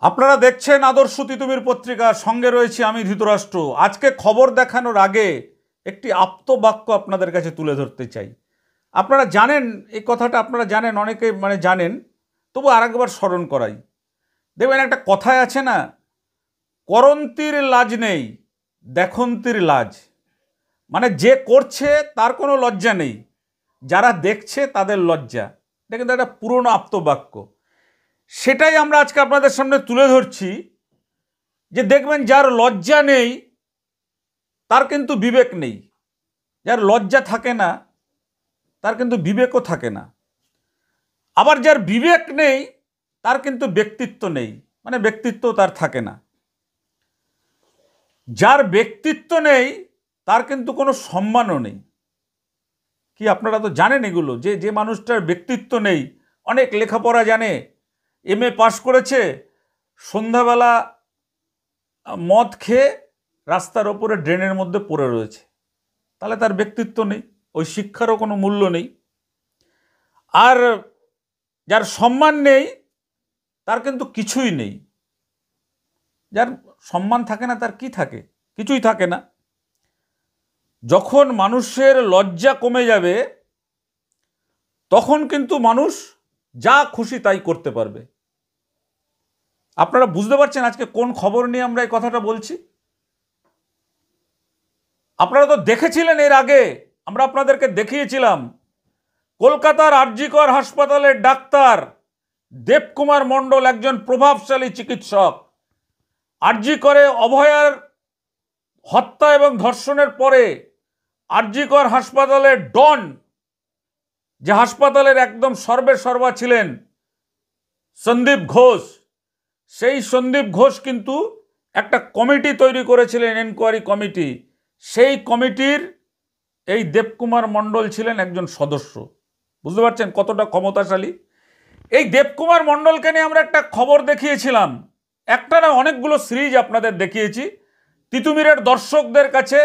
আপনারা দেখছেন আদর্শ তিতুমির পত্রিকা, সঙ্গে রয়েছি আমি ধৃতরাষ্ট্র। আজকে খবর দেখানোর আগে একটি আপ্তবাক্য আপনাদের কাছে তুলে ধরতে চাই। আপনারা জানেন এই কথাটা, আপনারা জানেন, অনেকে জানেন, তবু আরেকবার স্মরণ করাই। দেখবেন একটা কথায় আছে না, করন্তির লাজ নেই দেখন্তির লাজ। মানে যে করছে তার কোনো লজ্জা নেই, যারা দেখছে তাদের লজ্জা। এটা কিন্তু একটা পুরনো আপ্তবাক্য। সেটাই আমরা আজকে আপনাদের সামনে তুলে ধরছি যে দেখবেন যার লজ্জা নেই তার কিন্তু বিবেক নেই, যার লজ্জা থাকে না তার কিন্তু বিবেকও থাকে না। আবার যার বিবেক নেই তার কিন্তু ব্যক্তিত্ব নেই, মানে ব্যক্তিত্ব তার থাকে না। যার ব্যক্তিত্ব নেই তার কিন্তু কোনো সম্মানও নেই। কি আপনারা তো জানেন এগুলো, যে যে মানুষটার ব্যক্তিত্ব নেই, অনেক লেখাপড়া জানে, এমএ পাশ করেছে, সন্ধ্যাবেলা মদ খেয়ে রাস্তার ওপরে ড্রেনের মধ্যে পড়ে রয়েছে, তাহলে তার ব্যক্তিত্ব নেই, ওই শিক্ষারও কোনো মূল্য নেই। আর যার সম্মান নেই তার কিন্তু কিছুই নেই। যার সম্মান থাকে না তার কি থাকে? কিছুই থাকে না। যখন মানুষের লজ্জা কমে যাবে তখন কিন্তু মানুষ যা খুশি তাই করতে পারবে। আপনারা বুঝতে পারছেন আজকে কোন খবর নিয়ে আমরা এই কথাটা বলছি? আপনারা তো দেখেছিলেন, এর আগে আমরা আপনাদেরকে দেখিয়েছিলাম কলকাতার আরজিকর হাসপাতালের ডাক্তার দেবকুমার মণ্ডল, একজন প্রভাবশালী চিকিৎসক। আরজিকরে অভয়ার হত্যা এবং ধর্ষণের পরে আরজিকর হাসপাতালের ডন, যে হাসপাতালের একদম সর্বা ছিলেন সন্দীপ ঘোষ, সেই সন্দীপ ঘোষ কিন্তু একটা কমিটি তৈরি করেছিলেন, এনকোয়ারি কমিটি। সেই কমিটির এই দেবকুমার মণ্ডল ছিলেন একজন সদস্য। বুঝতে পারছেন কতটা ক্ষমতাশালী? এই দেবকুমার মণ্ডলকে নিয়ে আমরা একটা খবর দেখিয়েছিলাম, একটা না অনেকগুলো সিরিজ আপনাদের দেখিয়েছি। তিতুমিরের দর্শকদের কাছে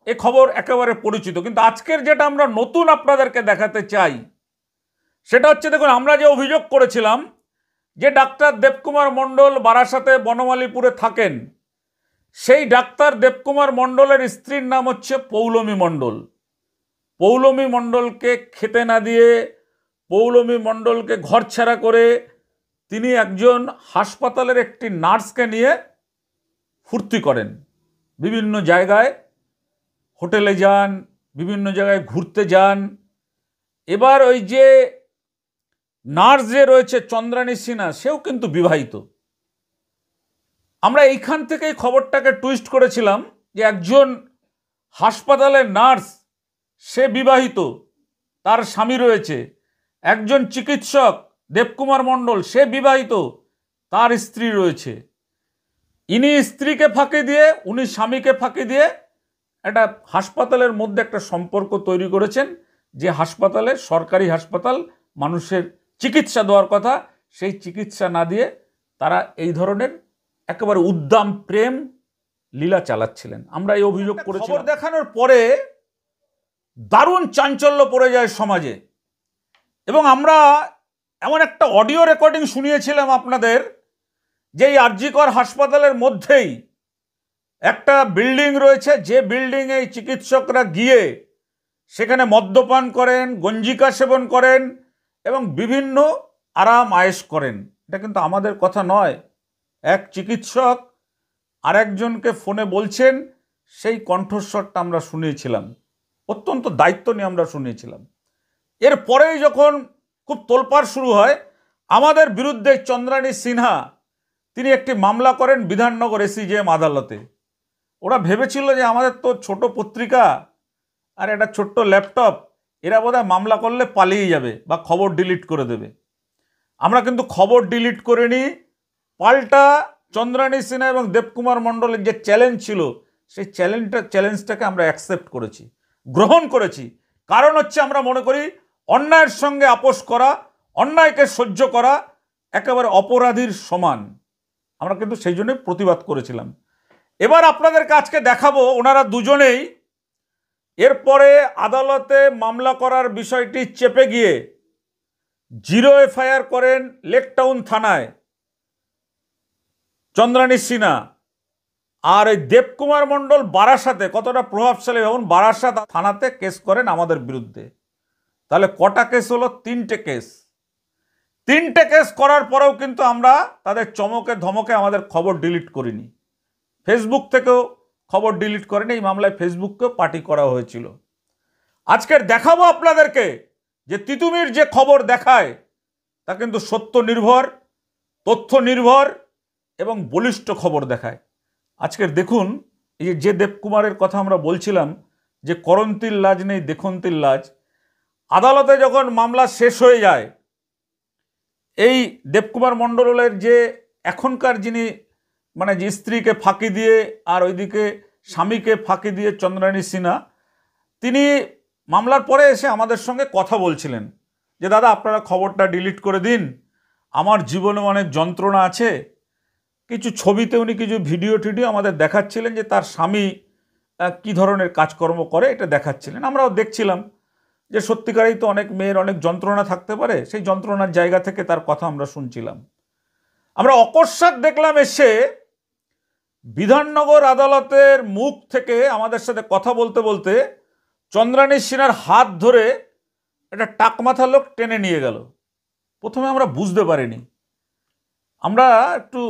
এ খবর একেবারে পরিচিত, কিন্তু আজকের যেটা আমরা নতুন আপনাদেরকে দেখাতে চাই সেটা হচ্ছে, দেখুন, আমরা যে অভিযোগ করেছিলাম যে ডাক্তার দেবকুমার মণ্ডল বারাসাতে বনমালীপুরে থাকেন, সেই ডাক্তার দেবকুমার মণ্ডলের স্ত্রীর নাম হচ্ছে পৌলমী মণ্ডল। পৌলমী মণ্ডলকে খেতে না দিয়ে, পৌলমী মণ্ডলকে ঘরছাড়া করে তিনি একজন হাসপাতালের একটি নার্সকে নিয়ে ফুর্তি করেন, বিভিন্ন জায়গায় হোটেলে যান, বিভিন্ন জায়গায় ঘুরতে যান। এবার ওই যে নার্স যে রয়েছে চন্দ্রানী সিনহা, সেও কিন্তু বিবাহিত। আমরা এইখান থেকেই খবরটাকে টুইস্ট করেছিলাম যে একজন হাসপাতালের নার্স, সে বিবাহিত, তার স্বামী রয়েছে। একজন চিকিৎসক দেবকুমার মণ্ডল, সে বিবাহিত, তার স্ত্রী রয়েছে। ইনি স্ত্রীকে ফাঁকি দিয়ে, উনি স্বামীকে ফাঁকি দিয়ে একটা হাসপাতালের মধ্যে একটা সম্পর্ক তৈরি করেছেন, যে হাসপাতালে, সরকারি হাসপাতাল, মানুষের চিকিৎসা দেওয়ার কথা, সেই চিকিৎসা না দিয়ে তারা এই ধরনের একেবারে উদ্দাম প্রেম লীলা চালাচ্ছিলেন। আমরা এই অভিযোগ করেছি। খবর দেখানোর পরে দারুণ চাঞ্চল্য পড়ে যায় সমাজে, এবং আমরা এমন একটা অডিও রেকর্ডিং শুনিয়েছিলাম আপনাদের, যে এই আরজিকর হাসপাতালের মধ্যেই একটা বিল্ডিং রয়েছে, যে বিল্ডিংয়ে এই চিকিৎসকরা গিয়ে সেখানে মদ্যপান করেন, গঞ্জিকা সেবন করেন এবং বিভিন্ন আরাম আয়েশ করেন। এটা কিন্তু আমাদের কথা নয়, এক চিকিৎসক আরেকজনকে ফোনে বলছেন, সেই কণ্ঠস্বরটা আমরা শুনিয়েছিলাম, অত্যন্ত দায়িত্ব নিয়ে আমরা শুনিয়েছিলাম। এরপরেই যখন খুব তোলপাড় শুরু হয় আমাদের বিরুদ্ধে, চন্দ্রানী সিনহা তিনি একটি মামলা করেন বিধাননগর এসিজেএম আদালতে। ওরা ভেবেছিল যে আমাদের তো ছোট পত্রিকা আর একটা ছোট্ট ল্যাপটপ, এরা বোধহয় মামলা করলে পালিয়ে যাবে বা খবর ডিলিট করে দেবে। আমরা কিন্তু খবর ডিলিট করিনি, পাল্টা চন্দ্রানী সিনহা এবং দেবকুমার মণ্ডলের যে চ্যালেঞ্জ ছিল, সেই চ্যালেঞ্জটাকে আমরা অ্যাকসেপ্ট করেছি, গ্রহণ করেছি। কারণ হচ্ছে আমরা মনে করি অন্যায়ের সঙ্গে আপোষ করা, অন্যায়কে সহ্য করা একেবারে অপরাধীর সমান। আমরা কিন্তু সেই জন্যই প্রতিবাদ করেছিলাম। এবার আপনাদেরকে আজকে দেখাবো ওনারা দুজনেই এরপরে আদালতে মামলা করার বিষয়টি চেপে গিয়ে 0 এফআইআর করেন লেকটাউন থানায়। চন্দ্রানী সিনহা আর এই দেবকুমার মণ্ডল বারাসাতে কতটা প্রভাবশালী, ভাবুন। বারাসাত থানাতে কেস করেন আমাদের বিরুদ্ধে, তাহলে কটা কেস হলো? 3টে কেস। 3টে কেস করার পরেও কিন্তু আমরা তাদের চমকে ধমকে আমাদের খবর ডিলিট করিনি, ফেসবুক থেকেও খবর ডিলিট করেনি। এই মামলায় ফেসবুককেও পার্টি করা হয়েছিল। আজকের দেখাবো আপনাদেরকে যে তিতুমির যে খবর দেখায় তা কিন্তু সত্য নির্ভর, তথ্য নির্ভর এবং বলিষ্ঠ খবর দেখায়। আজকের দেখুন, এই যে দেবকুমারের কথা আমরা বলছিলাম যে করন্তির লাজ নেই দেখন্তির লাজ, আদালতে যখন মামলা শেষ হয়ে যায়, এই দেবকুমার মণ্ডলের যে এখনকার যিনি মানে যে স্ত্রীকে ফাঁকি দিয়ে আর ওইদিকে স্বামীকে ফাঁকি দিয়ে চন্দ্রানী সিনহা, তিনি মামলার পরে এসে আমাদের সঙ্গে কথা বলছিলেন যে দাদা আপনারা খবরটা ডিলিট করে দিন, আমার জীবনে অনেক যন্ত্রণা আছে। কিছু ছবিতে উনি কিছু ভিডিও টিডিও আমাদের দেখাচ্ছিলেন যে তার স্বামী কী ধরনের কাজকর্ম করে, এটা দেখাচ্ছিলেন। আমরাও দেখছিলাম যে সত্যিকারেই তো অনেক মেয়ের অনেক যন্ত্রণা থাকতে পারে, সেই যন্ত্রণার জায়গা থেকে তার কথা আমরা শুনছিলাম। আমরা অকস্মাৎ দেখলাম এসে বিধাননগর আদালতের মুখ থেকে আমাদের সাথে কথা বলতে বলতে চন্দ্রানী সিনহার হাত ধরে একটা টাকমাথা লোক টেনে নিয়ে গেল। প্রথমে আমরা বুঝতে পারিনি, আমরা একটু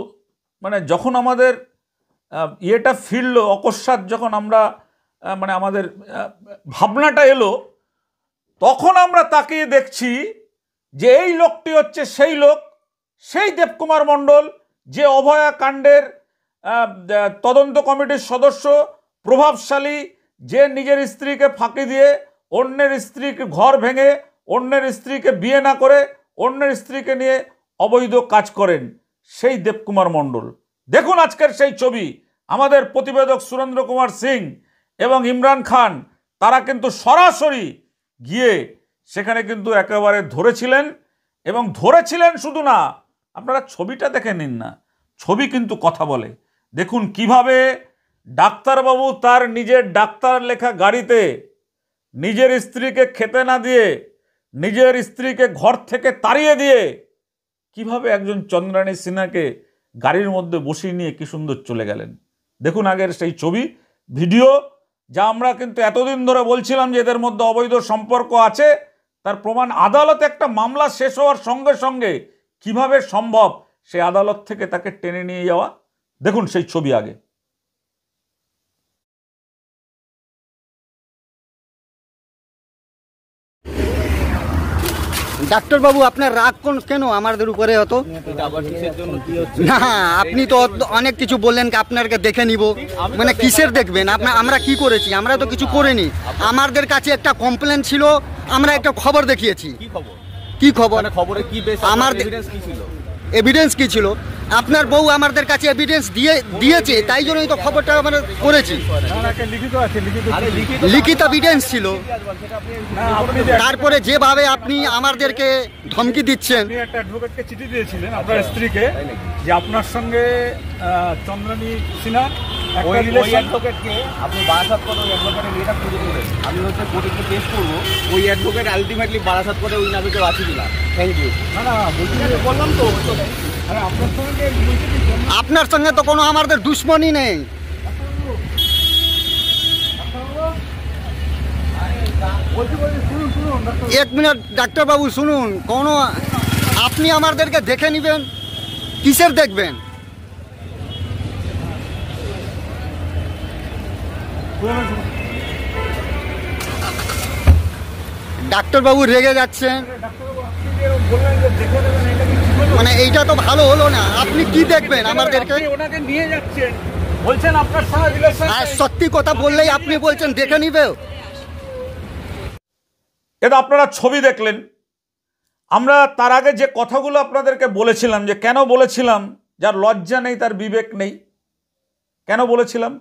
মানে যখন আমাদের ইয়েটা ফিরল, অকস্মাৎ যখন আমরা মানে আমাদের ভাবনাটা এলো, তখন আমরা তাকিয়ে দেখছি যে এই লোকটি হচ্ছে সেই লোক, সেই দেবকুমার মণ্ডল যে অভয়া কাণ্ডের তদন্ত কমিটির সদস্য, প্রভাবশালী, যে নিজের স্ত্রীকে ফাঁকি দিয়ে অন্যের স্ত্রীকে ঘর ভেঙে অন্যের স্ত্রীকে বিয়ে না করে অন্যের স্ত্রীকে নিয়ে অবৈধ কাজ করেন, সেই দেবকুমার মণ্ডল। দেখুন আজকের সেই ছবি। আমাদের প্রতিবেদক সুরেন্দ্র কুমার সিং এবং ইমরান খান তারা কিন্তু সরাসরি গিয়ে সেখানে কিন্তু একেবারে ধরেছিলেন, এবং ধরেছিলেন শুধু না, আপনারা ছবিটা দেখে নিন না, ছবি কিন্তু কথা বলে। দেখুন কিভাবে ডাক্তারবাবু তার নিজের ডাক্তার লেখা গাড়িতে নিজের স্ত্রীকে খেতে না দিয়ে, নিজের স্ত্রীকে ঘর থেকে তাড়িয়ে দিয়ে কিভাবে একজন চন্দ্রানী সিনহাকে গাড়ির মধ্যে বসিয়ে নিয়ে কি সুন্দর চলে গেলেন। দেখুন আগের সেই ছবি ভিডিও, যা আমরা কিন্তু এতদিন ধরে বলছিলাম যে এদের মধ্যে অবৈধ সম্পর্ক আছে, তার প্রমাণ আদালতে একটা মামলা শেষ হওয়ার সঙ্গে সঙ্গে কিভাবে সম্ভব সে আদালত থেকে তাকে টেনে নিয়ে যাওয়া। দেখুন সেই ছবি আগে। ডাক্তারবাবু আপনার রাগ কেন আমাদের উপরে হতো না? আপনি তো অনেক কিছু বললেন আপনাকে দেখে নিব, মানে কিসের দেখবেন? আমরা কি করেছি? আমরা তো কিছু করিনি। আমাদের কাছে একটা কমপ্লেন ছিল, আমরা একটা খবর দেখিয়েছি। কি খবর? আমার এভিডেন্স কি ছিল? আপনার বউ আমাদের কাছে এভিডেন্স দিয়েছে, তাই জন্যই তো খবরটা আমরা করেছি। লিখিত এভিডেন্স ছিল। তারপরে যেভাবে আপনি আমাদেরকে ধমকি দিচ্ছেন, একটা অ্যাডভোকেটকে চিঠি দিয়েছিলেন আপনার স্ত্রীকে যে আপনার সঙ্গে চন্দ্রানী সিনহা ওই অ্যাডভোকেটকে আপনি বারাসাত করে ওই অ্যাডভোকেটের এটা খুঁজে দেবেন। আমি হচ্ছে কোর্টে কেস করবো, ওই অ্যাডভোকেট আলটিমেটলি বারাসাত করে ওই নাবিকে বাঁচিয়ে দিলাম। Thank you. না বললাম তো আপনার সঙ্গে তো কোনো আমাদের দুশ্মনী নেই। এক মিনিট ডাক্তারবাবু শুনুন, কোনো আপনি আমাদেরকে দেখে নেবেন, কিসের দেখবেন? ডাক্তারবাবু রেগে যাচ্ছেন, মানে এইটা তো ভালো হলো না। আপনি কি দেখবেন আমাদেরকে? ওনাকে নিয়ে যাচ্ছেন, বলছেন আপনার সঙ্গে রিলেশন। আর সত্যি কথা বললেই আপনি বলছেন দেখে নিবে। এটা আপনারা ছবি দেখলেন। আমরা তার আগে যে কথাগুলো আপনাদেরকে বলেছিলাম, যে কেন বলেছিলাম যার লজ্জা নেই তার বিবেক নেই, কেন বলেছিলাম?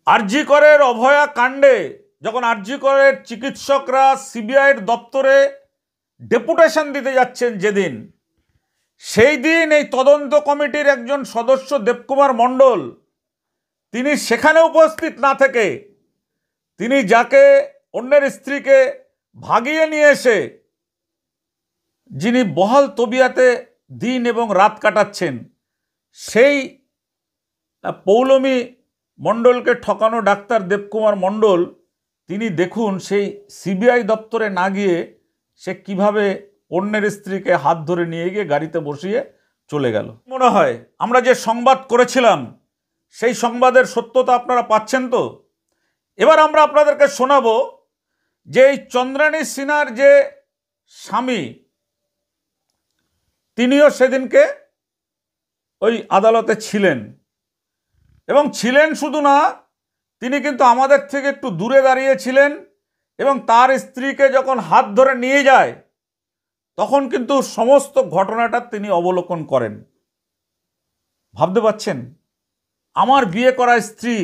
আরজি করের অভয়া কাণ্ডে যখন আরজি করের চিকিৎসকরা সিবিআইয়ের দপ্তরে ডেপুটেশন দিতে যাচ্ছেন যেদিন, সেই দিন এই তদন্ত কমিটির একজন সদস্য দেবকুমার মণ্ডল তিনি সেখানে উপস্থিত না থেকে, তিনি যাকে অন্যের স্ত্রীকে ভাগিয়ে নিয়ে এসে যিনি বহাল তবিয়াতে দিন এবং রাত কাটাচ্ছেন, সেই পৌলমী মণ্ডলকে ঠকানো ডাক্তার দেবকুমার মণ্ডল তিনি দেখুন সেই সিবিআই দপ্তরে না গিয়ে সে কিভাবে অন্যের স্ত্রীকে হাত ধরে নিয়ে গিয়ে গাড়িতে বসিয়ে চলে গেল। মনে হয় আমরা যে সংবাদ করেছিলাম সেই সংবাদের সত্যতা আপনারা পাচ্ছেন তো? এবার আমরা আপনাদেরকে শোনাবো যে এই চন্দ্রানী সিনহার যে স্বামী তিনিও সেদিনকে ওই আদালতে ছিলেন, এবং ছিলেন শুধু না, তিনি কিন্তু আমাদের থেকে একটু দূরে দাঁড়িয়েছিলেন, এবং তার স্ত্রীকে যখন হাত ধরে নিয়ে যায় তখন কিন্তু সমস্ত ঘটনাটা তিনি অবলোকন করেন। ভাবতে পারছেন, আমার বিয়ে করা স্ত্রী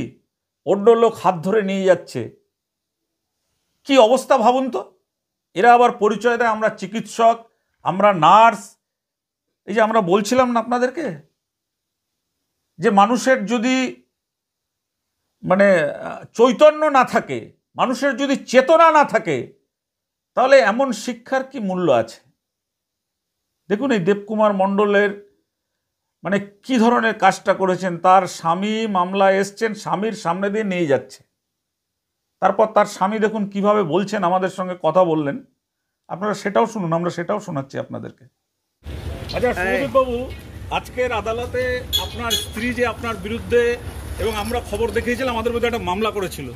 অন্য লোক হাত ধরে নিয়ে যাচ্ছে, কি অবস্থা ভাবুন তো। এরা আবার পরিচয় দেয় আমরা চিকিৎসক, আমরা নার্স। এই যে আমরা বলছিলাম না আপনাদেরকে যে মানুষের যদি মানে চৈতন্য না থাকে, মানুষের যদি চেতনা না থাকে, তাহলে এমন শিক্ষার কি মূল্য আছে? দেখুন এই দেবকুমার মণ্ডলের মানে কি ধরনের কাজটা করেছেন। তার স্বামী মামলায় এসছেন, স্বামীর সামনে দিয়ে নিয়ে যাচ্ছে, তারপর তার স্বামী দেখুন কিভাবে বলছেন, আমাদের সঙ্গে কথা বললেন, আপনারা সেটাও শুনুন, আমরা সেটাও শোনাচ্ছি আপনাদেরকে। আচ্ছা সুজিত বাবু, আজকের আদালতে আপনার স্ত্রী যে আপনার বিরুদ্ধে, এবং আমরা খবর দেখিয়েছিলাম, আমাদের মধ্যে একটা মামলা করেছিল,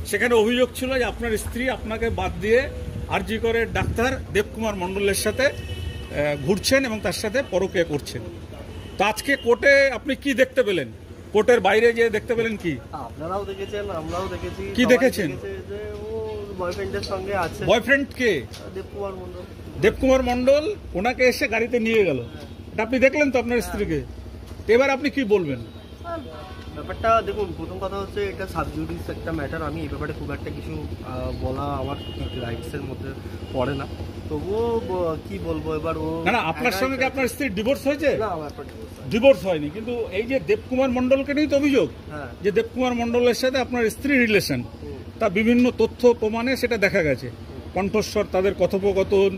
সেখানে অভিযোগ ছিল যে আপনার স্ত্রী আপনাকে বাদ দিয়ে আরজি করে ডাক্তার দেবকুমার মণ্ডলের সাথে ঘুরছেন এবং তার সাথে পরকীয়া করছেন। তো আজকে কোর্টে আপনি কি দেখতে পেলেন? কোর্টের বাইরে গিয়ে দেখতে পেলেন কি? আপনারাও দেখেছেন, আমরাও দেখেছি। কি দেখেছেন? যে ও বয়ফ্রেন্ডের সঙ্গে আছে। বয়ফ্রেন্ড কে? দেবকুমার মণ্ডল। দেবকুমার মণ্ডল ওনাকে এসে গাড়িতে নিয়ে গেল, এটা আপনি দেখলেন তো আপনার স্ত্রীকে? এবার আপনি কি বলবেন? ব্যাপারটা দেখুন, প্রথম কথা হচ্ছে এটা সাবজুডিস একটা ম্যাটার। আমি এই ব্যাপারে খুব একটা কিছু বলা আমার রাইটসের মধ্যে পড়ে না, তবুও কি বলবো এবার। ও না, আপনার সঙ্গে কি আপনার স্ত্রীর ডিভোর্স হয়েছে? না, আমার ডিভোর্স হয়নি, কিন্তু এই যে দেবকুমার মণ্ডলকে নিয়ে তো অভিযোগ যে দেবকুমার মণ্ডলের সাথে আপনার স্ত্রীর রিলেশন, তা বিভিন্ন তথ্য প্রমাণে সেটা দেখা গেছে, কণ্ঠস্বর, তাদের কথোপকথন,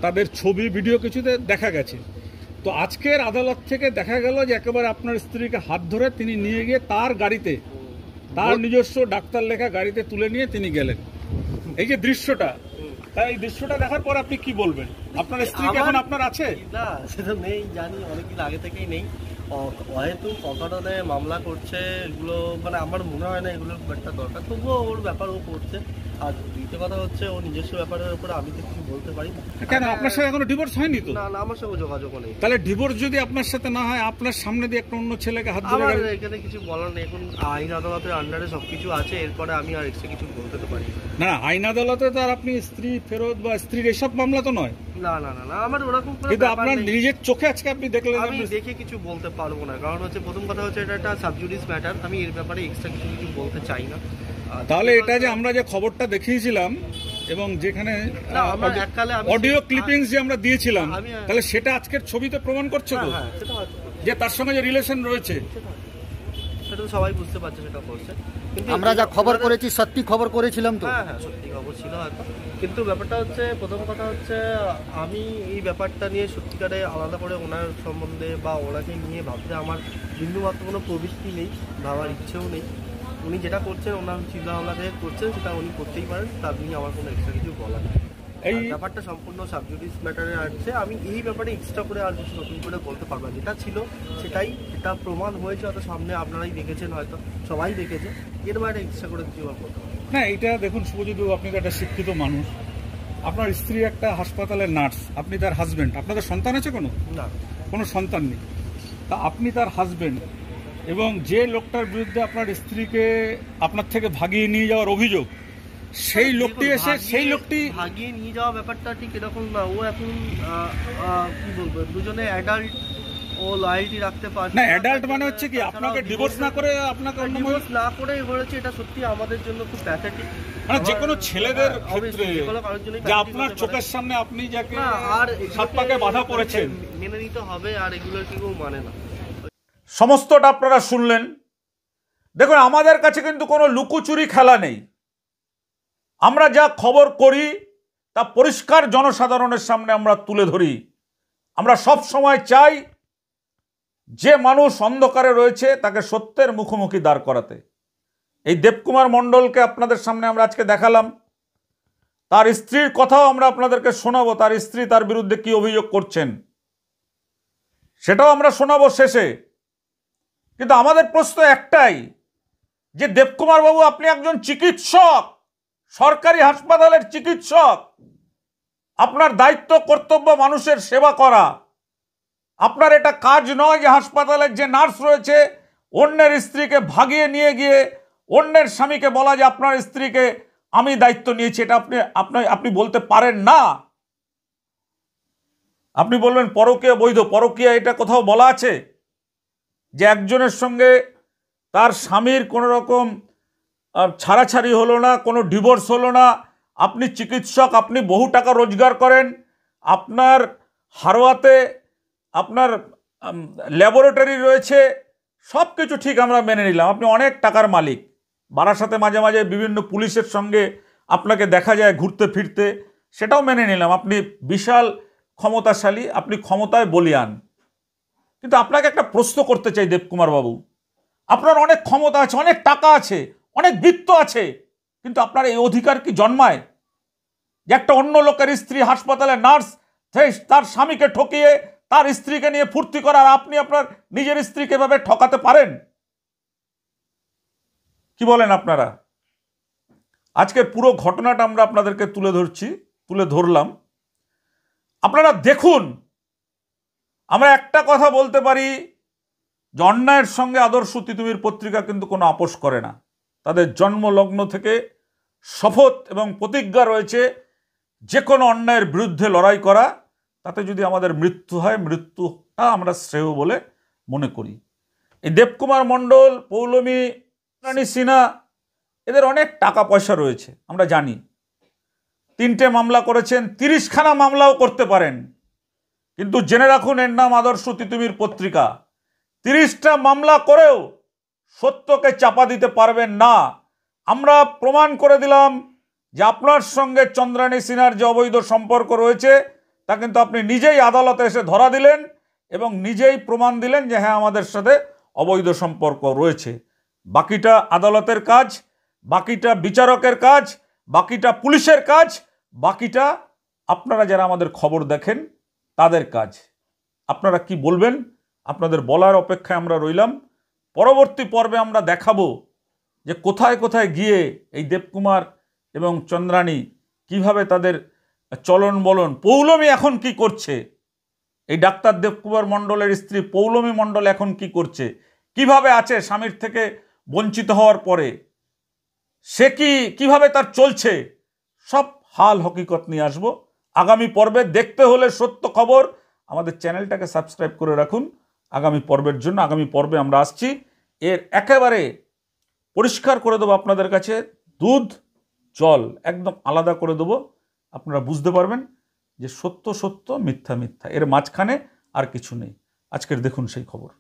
তাদের ছবি ভিডিও কিছুতে দেখা গেছে। তো আজকের আদালত থেকে দেখা গেল যে একেবারে আপনার স্ত্রীকে হাত ধরে তিনি নিয়ে গিয়ে তার গাড়িতে, তার নিজস্ব ডাক্তার লেখা গাড়িতে তুলে নিয়ে তিনি গেলেন। এই যে দৃশ্যটা, তাই এই দৃশ্যটা দেখার পর আপনি কি বলবেন? আপনার স্ত্রী এখন আপনার আছে? না, সেটা নেই, জানি অনেকদিন আগে থেকেই নেই। হয়তো অকারণে মামলা করছে, এগুলো মানে আমার মনে হয় না এগুলো খুব একটা দরকার, তবুও ওর ব্যাপার ও করছে। আর দ্বিতীয় কথা হচ্ছে ও নিজস্ব ব্যাপারের উপরে আমি তো কিছু বলতে পারি না। কেন, আপনার সাথে এখনো ডিভোর্স হয়নি তো? না, আমার সঙ্গে যোগাযোগ নেই। তাহলে ডিভোর্স যদি আপনার সাথে না হয়, আপনার সামনে দিয়ে একটা অন্য ছেলেকে হাত ধরে আমার এখানে কিছু বলার নেই। এখন আইন আদালতের আন্ডারে সবকিছু আছে, এরপরে আমি আর এক্সট্রা কিছু বলতে তো পারি না। আইন আদালতে তো আর আপনি স্ত্রী ফেরত বা স্ত্রীর এসব মামলা তো নয়। না না না, আমার ওরকম কিন্তু আপনার নিজের চোখে আজকে আপনি দেখলেন। আমি দেখে কিছু বলতে পারবো না, কারণ হচ্ছে প্রথম কথা হচ্ছে এটা একটা সাবজুডিস ম্যাটার। আমি এর ব্যাপারে এক্সট্রা কিছু বলতে চাই না। তাহলে এটা যে আমরা যে খবরটা দেখিয়েছিলাম এবং যেখানে অডিও ক্লিপিংস যে আমরা দিয়েছিলাম, তাহলে সেটা আজকের ছবিতে প্রমাণ করছে তো যে তার সঙ্গে যে রিলেশন রয়েছে, সেটা তো সবাই বুঝতে পারছে সেটা করছে। কিন্তু আমরা যা খবর করেছি সত্যি খবর করেছিলাম তো। হ্যাঁ, সত্যি খবর ছিল হয়তো, কিন্তু ব্যাপারটা হচ্ছে প্রথম কথা হচ্ছে আমি এই ব্যাপারটা নিয়ে সত্যিকারে আলাদা করে ওনার সম্বন্ধে বা ওনাকে নিয়ে ভাবতে আমার বিন্দুমাত্র কোনো প্রবৃত্তি নেই, ভাবার ইচ্ছেও নেই। উনি যেটা করছেন, ওনার চিন্তা ভাবনা থেকে করছেন, সেটা উনি করতেই পারেন, তার নিয়ে আমার কোনো এক্সট্রা কিছু বলার নেই। এই ব্যাপারটা সম্পূর্ণ সাবজুডিস ম্যাটারে আসছে। আমি এই ব্যাপারে এক্সট্রা করে আর কিছু নতুন করে বলতে পারবো না। যেটা ছিল সেটাই, এটা প্রমাণ হয়েছে, হয়তো সামনে আপনারাই দেখেছেন, হয়তো সবাই দেখেছে, এর বাইরে এক্সট্রা করে কিছু আর বলতে পারবো না। এইটা দেখুন শুভজিৎ, আপনি তো একটা শিক্ষিত মানুষ, আপনার স্ত্রী একটা হাসপাতালের নার্স, আপনি তার হাজবেন্ড, আপনাদের সন্তান আছে? কোনো সন্তান নেই। তা আপনি তার হাজবেন্ড, এবং যে লোকটার বিরুদ্ধে আপনার স্ত্রীকে আপনার থেকে ভাগিয়ে নিয়ে যাওয়ার অভিযোগ, সেই লোকটি এসে সেই লোকটি ভাগিয়ে নিয়ে যাওয়া ব্যাপারটা ঠিক এরকম না। ও এখন কি বলবো, দুজনে অ্যাডাল্ট, ও লয়ালটি রাখতে পারছে না। অ্যাডাল্ট মানে হচ্ছে কি, আপনাকে ডিভোর্স না করে, আপনাকে ডিভোর্স না করে হয়েছে, এটা সত্যি আমাদের জন্য খুব প্যাথেটিক। মানে যে কোনো ছেলেদের ক্ষেত্রে যে আপনার চোখের সামনে আপনি যাকে আর সাত পাকে বাধা পড়েছেন, মেনে নিতে হবে, আর এগুলোর কি কেউ মানে না। সমস্তটা আপনারা শুনলেন। দেখুন, আমাদের কাছে কিন্তু কোনো লুকোচুরি খেলা নেই। আমরা যা খবর করি তা পরিষ্কার জনসাধারণের সামনে আমরা তুলে ধরি। আমরা সব সময় চাই যে মানুষ অন্ধকারে রয়েছে তাকে সত্যের মুখোমুখি দাঁড় করাতে। এই দেবকুমার মণ্ডলকে আপনাদের সামনে আমরা আজকে দেখালাম, তার স্ত্রীর কথাও আমরা আপনাদেরকে শোনাবো, তার স্ত্রী তার বিরুদ্ধে কি অভিযোগ করছেন সেটাও আমরা শোনাবো শেষে। কিন্তু আমাদের প্রশ্ন একটাই, যে দেবকুমার বাবু আপনি একজন চিকিৎসক, সরকারি হাসপাতালের চিকিৎসক, আপনার দায়িত্ব কর্তব্য মানুষের সেবা করা। আপনার এটা কাজ নয় যে হাসপাতালের যে নার্স রয়েছে অন্যের স্ত্রীকে ভাগিয়ে নিয়ে গিয়ে অন্যের স্বামীকে বলা যে আপনার স্ত্রীকে আমি দায়িত্ব নিয়েছি। এটা আপনি বলতে পারেন না। আপনি বলবেন পরকীয়া বৈধ, পরকীয়া এটা কোথাও বলা আছে যে একজনের সঙ্গে তার স্বামীর কোনো রকম ছাড়াছাড়ি হলো না, কোনো ডিভোর্স হলো না, আপনি চিকিৎসক, আপনি বহু টাকা রোজগার করেন, আপনার হারোয়াতে আপনার ল্যাবরেটরি রয়েছে, সব কিছু ঠিক আমরা মেনে নিলাম, আপনি অনেক টাকার মালিক, বারাসাতে মাঝে মাঝে বিভিন্ন পুলিশের সঙ্গে আপনাকে দেখা যায় ঘুরতে ফিরতে, সেটাও মেনে নিলাম, আপনি বিশাল ক্ষমতাশালী, আপনি ক্ষমতায় বলীয়ান। কিন্তু আপনাকে একটা প্রশ্ন করতে চাই দেবকুমার বাবু, আপনার অনেক ক্ষমতা আছে, অনেক টাকা আছে, অনেক বৃত্ত আছে, কিন্তু আপনার এই অধিকার কি জন্মায় যে একটা অন্য লোকের স্ত্রী হাসপাতালে নার্স তার স্বামীকে ঠকিয়ে তার স্ত্রীকে নিয়ে ফুর্তি করার, আপনি আপনার নিজের স্ত্রীকে এভাবে ঠকাতে পারেন? কি বলেন আপনারা? আজকের পুরো ঘটনাটা আমরা আপনাদেরকে তুলে ধরলাম। আপনারা দেখুন, আমরা একটা কথা বলতে পারি যে অন্যায়ের সঙ্গে আদর্শ তিতুমির পত্রিকা কিন্তু কোনো আপোষ করে না। তাদের জন্মলগ্ন থেকে শপথ এবং প্রতিজ্ঞা রয়েছে যে কোনো অন্যায়ের বিরুদ্ধে লড়াই করা, তাতে যদি আমাদের মৃত্যু হয়, মৃত্যুটা আমরা শ্রেয় বলে মনে করি। এই দেবকুমার মণ্ডল, পৌলমী, রানী সিনহা, এদের অনেক টাকা পয়সা রয়েছে আমরা জানি। 3টে মামলা করেছেন, 30খানা মামলাও করতে পারেন, কিন্তু জেনে রাখুন এর নাম আদর্শ তিতুমির পত্রিকা। 30টা মামলা করেও সত্যকে চাপা দিতে পারবেন না। আমরা প্রমাণ করে দিলাম যে আপনার সঙ্গে চন্দ্রানী সিনহার যে অবৈধ সম্পর্ক রয়েছে তা কিন্তু আপনি নিজেই আদালতে এসে ধরা দিলেন এবং নিজেই প্রমাণ দিলেন যে হ্যাঁ আমাদের সাথে অবৈধ সম্পর্ক রয়েছে। বাকিটা আদালতের কাজ, বাকিটা বিচারকের কাজ, বাকিটা পুলিশের কাজ, বাকিটা আপনারা যারা আমাদের খবর দেখেন তাদের কাজ। আপনারা কি বলবেন? আপনাদের বলার অপেক্ষায় আমরা রইলাম। পরবর্তী পর্বে আমরা দেখাবো যে কোথায় কোথায় গিয়ে এই দেবকুমার এবং চন্দ্রানী কিভাবে তাদের চলন বলন, পৌলমী এখন কি করছে, এই ডাক্তার দেবকুমার মণ্ডলের স্ত্রী পৌলমী মণ্ডল এখন কি করছে, কিভাবে আছে স্বামীর থেকে বঞ্চিত হওয়ার পরে, সে কিভাবে তার চলছে, সব হাল হকিকত নিয়ে আসবো আগামী পর্বে। দেখতে হলে সত্য খবর আমাদের চ্যানেলটাকে সাবস্ক্রাইব করে রাখুন আগামী পর্বের জন্য। আগামী পর্বে আমরা আসছি, এর একেবারে পরিষ্কার করে দেবো আপনাদের কাছে, দুধ জল একদম আলাদা করে দেবো। আপনারা বুঝতে পারবেন যে সত্য সত্য, মিথ্যা মিথ্যা, এর মাঝখানে আর কিছু নেই। আজকের দেখুন সেই খবর।